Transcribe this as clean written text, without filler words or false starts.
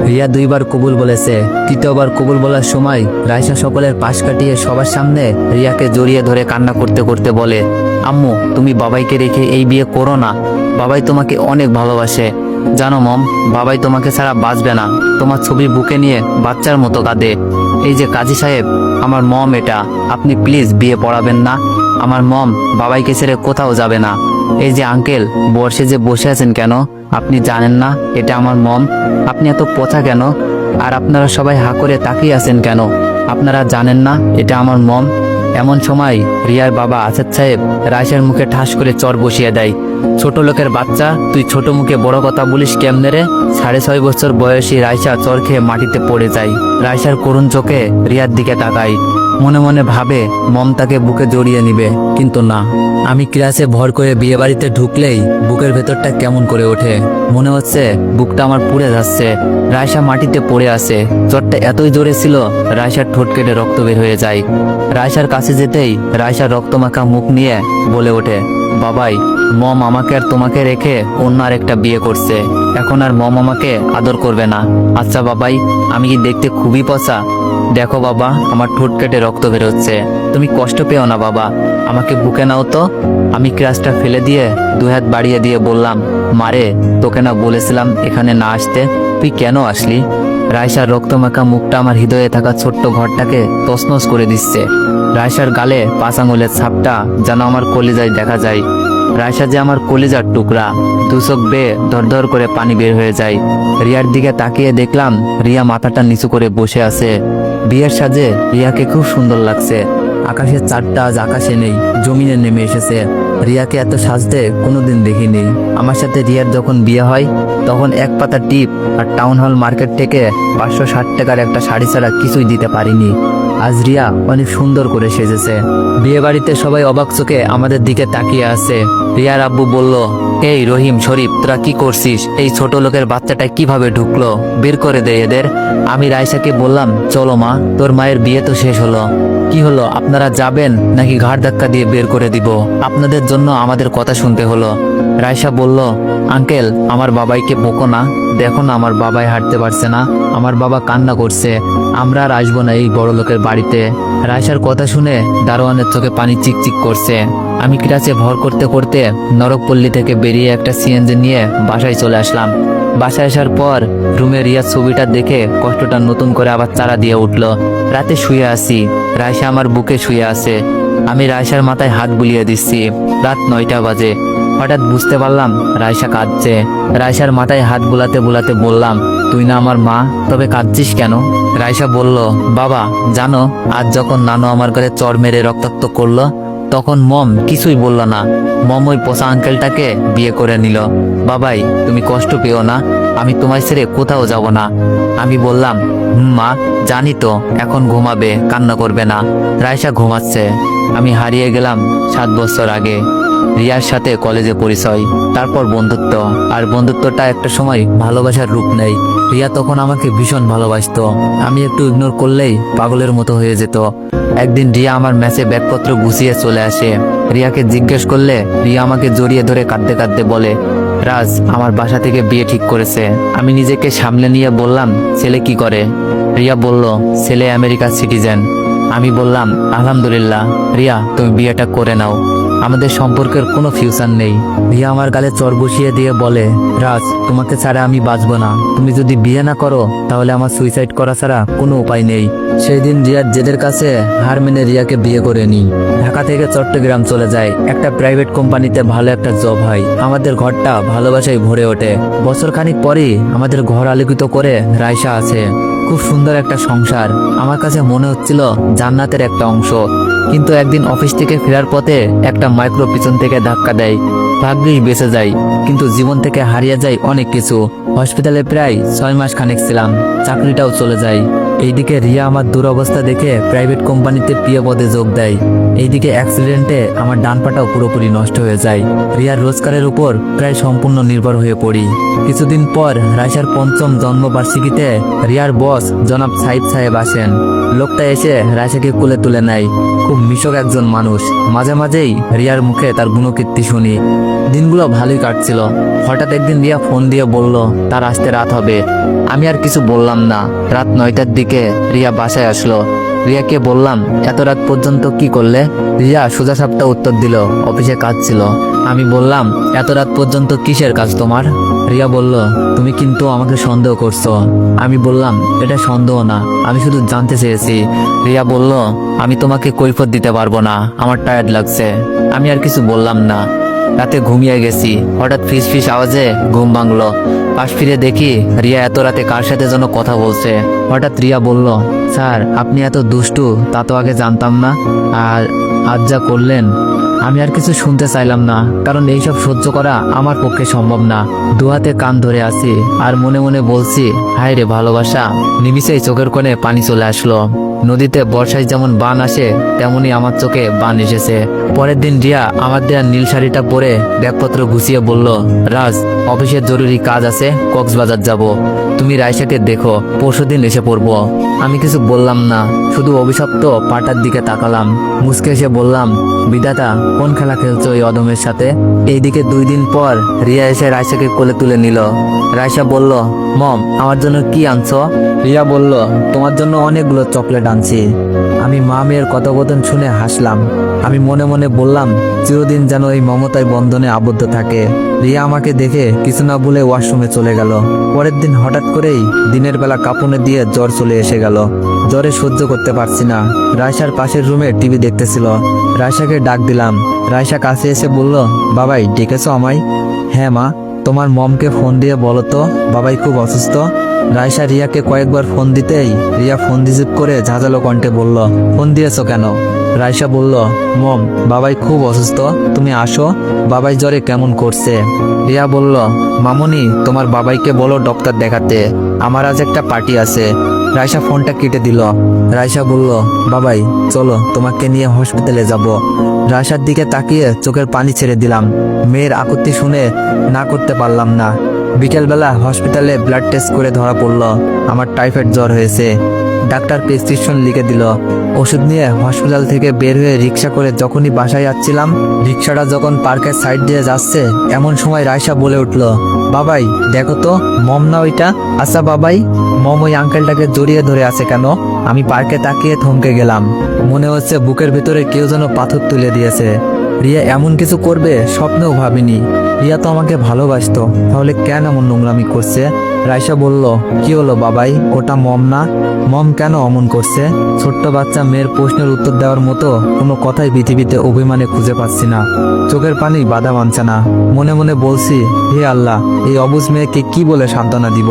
রিয়া দুইবার কবুল বলেছে। তৃতীয়বার কবুল বলার সময় রাইসা সকলের পাশ কাটিয়ে সবার সামনে রিয়াকে জড়িয়ে ধরে কান্না করতে করতে বলে, আম্মু তুমি বাবাইকে রেখে এই বিয়ে করো না, বাবাই তোমাকে অনেক ভালোবাসে। জানো মম, বাবাই তোমাকে ছাড়া বাঁচবে না। তোমার ছবি বুকে নিয়ে বাচ্চার মতো কাঁদে। এই যে কাজী সাহেব, আমার মম এটা, আপনি প্লিজ বিয়ে পড়াবেন না। আমার মম বাবাইকে ছেড়ে কোথাও যাবে না। এই যে আঙ্কেল, বর্ষে যে বসে আছেন কেন? আপনি জানেন না এটা আমার মম? আপনি এত পচা কেন? আর আপনারা সবাই হা করে তাকিয়ে আছেন কেন? আপনারা জানেন না এটা আমার মম? এমন সময় রিয়ার বাবা আসাদ সাহেব রাইসার মুখে ঠাস করে চর বসিয়ে দেয়। ছোট লোকের বাচ্চা, তুই ছোট মুখে বড় কথা বলিস কেমনে রে? 6.5 বছর বয়সী রাইসা চর খেয়ে মাটিতে পড়ে যায়। রাইসার করুণ চোখে রিয়ার দিকে তাকায়। মনে মনে ভাবে মম তাকে বুকে জড়িয়ে নিবে, কিন্তু না। আমি ক্লাসে ভর করে বিয়ে বাড়িতে ঢুকলেই বুকের ভেতরটা কেমন করে ওঠে। মনে হচ্ছে বুকটা আমার পুড়ে যাচ্ছে। রাইসা মাটিতে পড়ে আছে। জ্বরটা এতই জোরে ছিল রাইসার ঠোঁট কেটে রক্ত বের হয়ে যায়। রাইসার কাছে যেতেই রাইসার রক্তমাখা মুখ নিয়ে বলে ওঠে, বাবাই, মম আমাকে আর তোমাকে রেখে অন্য আর একটা বিয়ে করছে। এখন আর মম আমাকে আদর করবে না। আচ্ছা বাবাই, আমি কি দেখতে খুবই পচা? দেখো বাবা, আমার ঠোঁট কেটে রক্ত বেরোচ্ছে। তুমি কষ্ট পেও না বাবা, আমাকে বুকে নাও তো। আমি ক্লাসটা ফেলে দিয়ে 2 হাত বাড়িয়ে দিয়ে বললাম, মারে, তোকে না বলেছিলাম এখানে না আসতে? তুই কেন আসলি? রাইসার রক্তমাখা মুখটা আমার হৃদয়ে থাকা ছোট্ট ঘরটাকে তছনছ করে দিচ্ছে। রাইসার গালে 5 আঙুলের ছাপটা যেন আমার কলিজায় দেখা যায়। রাইসা যে আমার কলিজার টুকরা। 2 চোখ বেয়ে ধর করে পানি বের হয়ে যায়। রিয়ার দিকে তাকিয়ে দেখলাম রিয়া মাথাটা নিচু করে বসে আছে। বিয়ের সাজে রিয়াকে খুব সুন্দর লাগছে। আকাশের চাঁদটা আজ আকাশে নেই, জমিনে নেমে এসেছে। রিয়াকে এত সাজতে কোনোদিন দেখিনি। আমার সাথে রিয়ার যখন বিয়ে হয় তখন 1 পাতা টিপ আর টাউন হল মার্কেট থেকে 560 টাকার একটা শাড়ি ছাড়া কিছুই দিতে পারিনি। আজ রিয়া অনেক সুন্দর করে সেজেছে। বিয়ে বাড়িতে সবাই অবাক চোখে আমাদের দিকে তাকিয়ে আছে। রিয়ার আব্বু বলল, এই রহিম, শরীফ, তোরা কি করছিস? এই ছোট লোকের বাচ্চাটা কিভাবে ঢুকলো? বের করে দে এদের। আমি রাইসাকে বললাম, চলো মা, তোর মায়ের বিয়ে তো শেষ হলো। কি হলো, আপনারা যাবেন নাকি ঘাড় ধাক্কা দিয়ে বের করে দিব? আপনাদের জন্য আমাদের কথা শুনতে হলো। রাইসা বলল, আঙ্কেল, আমার বাবাইকে বকো না। দেখো না, আমার বাবাই হাঁটতে পারছে না, আমার বাবা কান্না করছে। আমরা আর আসবো না এই বড় লোকের বাড়িতে। রাইসার কথা শুনে দারোয়ানের চোখে পানি চিকচিক করছে। আমি ক্লাসে ভর করতে করতে নরকপল্লী থেকে বেরিয়ে একটা সিএনজি নিয়ে বাসায় চলে আসলাম। বাসায় আসার পর রুমে রিয়ার ছবিটা দেখে কষ্টটা নতুন করে আবার চারা দিয়ে উঠলো। রাতে শুয়ে আছি, রাইসা আমার বুকে শুয়ে আছে। আমি রাইসার মাথায় হাত বুলিয়ে দিচ্ছি। রাত 9টা বাজে। হঠাৎ বুঝতে পারলাম রাইসা কাঁদছে। রাইসার মাথায় হাত বুলাতে বুলাতে বললাম, তুই না আমার মা, তবে কাঁদছিস কেন? রাইসা বলল, বাবা জানো, আজ যখন নানু আমার ঘরে চর মেরে রক্তাক্ত করলো তখন মম কিছুই বলল না। মম ওই পোষা আঙ্কেলটাকে বিয়ে করে নিল। বাবাই, তুমি কষ্ট পেও না, আমি তোমায় ছেড়ে কোথাও যাব না। আমি বললাম, মা জানি তো, এখন ঘুমাবে, কান্না করবে না। রাইসা ঘুমাচ্ছে। আমি হারিয়ে গেলাম 7 বছর আগে। রিয়ার সাথে কলেজে পরিচয়, তারপর বন্ধুত্ব। আর বন্ধুত্বটা একটা সময় ভালোবাসার রূপ নেয়। রিয়া তখন আমাকে ভীষণ ভালোবাসতো। আমি একটু ইগনোর করলেই পাগলের মতো হয়ে যেত। একদিন রিয়া আমার ম্যাচে ব্যাগপত্র গুছিয়ে চলে আসে। রিয়াকে জিজ্ঞেস করলে রিয়া আমাকে জড়িয়ে ধরে কাঁদতে কাঁদতে বলে, রাজ আমার বাসা থেকে বিয়ে ঠিক করেছে। আমি নিজেকে সামলে নিয়ে বললাম, ছেলে কি করে? রিয়া বলল, ছেলে আমেরিকার সিটিজেন। আমি বললাম, আলহামদুলিল্লাহ। রিয়া, তুমি বিয়েটা করে নাও, আমাদের সম্পর্কের কোনো ফিউচার নেই। রিয়া আমার গালে চর বসিয়ে দিয়ে বলে, রাজ তোমাকে ছাড়া আমি বাঁচবো না। তুমি যদি বিয়ে না করো তাহলে আমার সুইসাইড করা ছাড়া কোনো উপায় নেই। সেই দিন রিয়ার জেদের কাছে হার মেনে রিয়াকে বিয়ে করে নিই। ঢাকা থেকে চট্টগ্রাম চলে যায়। একটা প্রাইভেট কোম্পানিতে ভালো একটা জব হয়। আমাদের ঘরটা ভালোবাসায় ভরে ওঠে। বছর খানিক পরেই আমাদের ঘর আলোকিত করে রাইসা আছে। খুব সুন্দর একটা সংসার। আমার কাছে মনে হচ্ছিল জান্নাতের একটা অংশ। কিন্তু একদিন অফিস থেকে ফেরার পথে একটা মাইক্রো পিছন থেকে ধাক্কা দেয়। ভাগ্যিস বেঁচে যাই, কিন্তু জীবন থেকে হারিয়ে যায় অনেক কিছু। হসপিটালে প্রায় 6 মাস খানেক ছিলাম। চাকরিটাও চলে যায়। এইদিকে রিয়া আমার দুরবস্থা দেখে প্রাইভেট কোম্পানিতে প্রিয় পদে যোগ দেয়। এইদিকে অ্যাক্সিডেন্টে আমার ডান পাটাও পুরোপুরি নষ্ট হয়ে যায়। রিয়ার রোজগারের উপর প্রায় সম্পূর্ণ নির্ভর হয়ে পড়ি। কিছুদিন পর রাইসার ৫ম জন্মবার্ষিকীতে রিয়ার বস জনাব সাইদ সাহেব আসেন। লোকটা এসে রাইসাকে কোলে তুলে নেয়। খুব মিশক একজন মানুষ। মাঝে মাঝেই রিয়ার মুখে তার গুণকীর্তি শুনি। দিনগুলো ভালোই কাটছিল। হঠাৎ একদিন রিয়া ফোন দিয়ে বলল তার আসতে রাত হবে। আমি আর কিছু বললাম না। রাত ৯টার দিকে রিয়া বাসায় আসলো। রিয়াকে বললাম এত রাত পর্যন্ত কি করলে? রিয়া সোজাসাপটা উত্তর দিল অফিসে কাজ ছিল। আমি বললাম এত রাত পর্যন্ত কিসের কাজ তোমার? রিয়া বলল তুমি কিন্তু আমাকে সন্দেহ করছো। আমি বললাম এটা সন্দেহ না, আমি শুধু জানতে চেয়েছি। রিয়া বলল আমি তোমাকে কৈফিয়ত দিতে পারবো না, আমার টায়ার্ড লাগছে। আমি আর কিছু বললাম না। রাতে ঘুমিয়ে গেছি। হঠাৎ ফিস ফিস আওয়াজে ঘুম ভাঙলো। পাশ ফিরে দেখি রিয়া এত রাতে কার সাথে যেন কথা বলছে। হঠাৎ রিয়া বলল স্যার আপনি এত দুষ্টু তা তো আগে জানতাম না, আর আজ যা করলেন। আমি আর কিছু শুনতে চাইলাম না, কারণ এইসব সহ্য করা আমার পক্ষে সম্ভব না। দুহাতে কান ধরে আছি আর মনে মনে বলছি হায় রে ভালোবাসা। নিমিষেই চোখের কোণে পানি চলে আসলো। নদীতে বর্ষায় যেমন বান আসে তেমনি আমার চোখে বান এসেছে। পরের দিন রিয়া আমার দেয়া নীল শাড়িটা পরে ব্যাগপত্র গুছিয়ে বলল রাজ অফিসের জরুরি কাজ আছে, কক্সবাজার যাব। তুমি রাইসাকে দেখো, পরশুদিন এসে পড়বো। আমি কিছু বললাম না, শুধু অভিশপ্ত পাটার দিকে তাকালাম। মুচকে এসে বললাম বিধাতা কোন খেলা খেলছো এই অদমের সাথে? এইদিকে 2 দিন পর রিয়া এসে রাইসাকে কোলে তুলে নিল। রাইসা বলল মম আমার জন্য কি আনছো? রিয়া বলল তোমার জন্য অনেকগুলো চকলেট আনছি। আমি মা মেয়ের কথোপকথন শুনে হাসলাম। আমি মনে মনে বললাম চিরদিন যেন এই মমতায় বন্ধনে আবদ্ধ থাকে। রিয়া আমাকে দেখে কিছু না বলে ওয়াশরুমে চলে গেল। পরের দিন হঠাৎ করেই দিনের বেলা কাঁপুনে দিয়ে জ্বর চলে এসে গেল। জ্বরে সহ্য করতে পারছি না। রাইসার পাশের রুমে টিভি দেখতেছিল। রাইসাকে ডাক দিলাম। রাইসা কাছে এসে বলল বাবাই ডেকেছো আমায়? হ্যাঁ মা। তোমার মমকে ফোন দিয়ে বলো তো বাবাই খুব অসুস্থ। রাইসা রিয়াকে কয়েকবার ফোন দিতেই রিয়া ফোন রিসিভ করে ঝাঁঝালো কণ্ঠে বলল ফোন দিয়েছো কেন? রাইসা বলল মম বাবাই খুব অসুস্থ, তুমি আসো, বাবাই জ্বরে কেমন করছে। রিয়া বলল মামুনি তোমার বাবাইকে বলো ডক্টর দেখাতে, আমার আজ একটা পার্টি আছে। রাইসা ফোনটা কেটে দিল। রাইসা বলল বাবাই চলো তোমাকে নিয়ে হসপিটালে যাব। রাইসার দিকে তাকিয়ে চোখের পানি ছেড়ে দিলাম। মেয়ের আকুতি শুনে না করতে পারলাম না। বিকেলবেলা হসপিটালে ব্লাড টেস্ট করে ধরা পড়ল আমার টাইফয়েড জ্বর হয়েছে। ডাক্তার প্রেসক্রিপশন লিখে দিল। ওষুধ নিয়ে হসপিটাল থেকে বের হয়ে রিক্সা করে যখনই বাসায় যাচ্ছিলাম, রিক্সাটা যখন পার্কের সাইড দিয়ে যাচ্ছে এমন সময় রাইসা বলে উঠল বাবাই দেখো তো মম না ওইটা? আচ্ছা বাবাই মম ওই আঙ্কেলটাকে জড়িয়ে ধরে আছে কেন? আমি পার্কে তাকিয়ে থমকে গেলাম। মনে হচ্ছে বুকের ভেতরে কেউ যেন পাথর তুলে দিয়েছে। রিয়া এমন কিছু করবে স্বপ্নেও ভাবিনি। রিয়া তো আমাকে ভালোবাসতো, তাহলে কেন এমন নোংরামি করছে? রাইসা বলল কি হলো বাবাই, ওটা মম না? মম কেন অমন করছে? ছোট্ট বাচ্চা মেয়ের প্রশ্নের উত্তর দেওয়ার মতো কোনো কথাই পৃথিবীতে অভিমানে খুঁজে পাচ্ছি না। চোখের পানি বাধা মানছে না। মনে মনে বলছি হে আল্লাহ এই অবুঝ মেয়েকে কি বলে সান্ত্বনা দিব।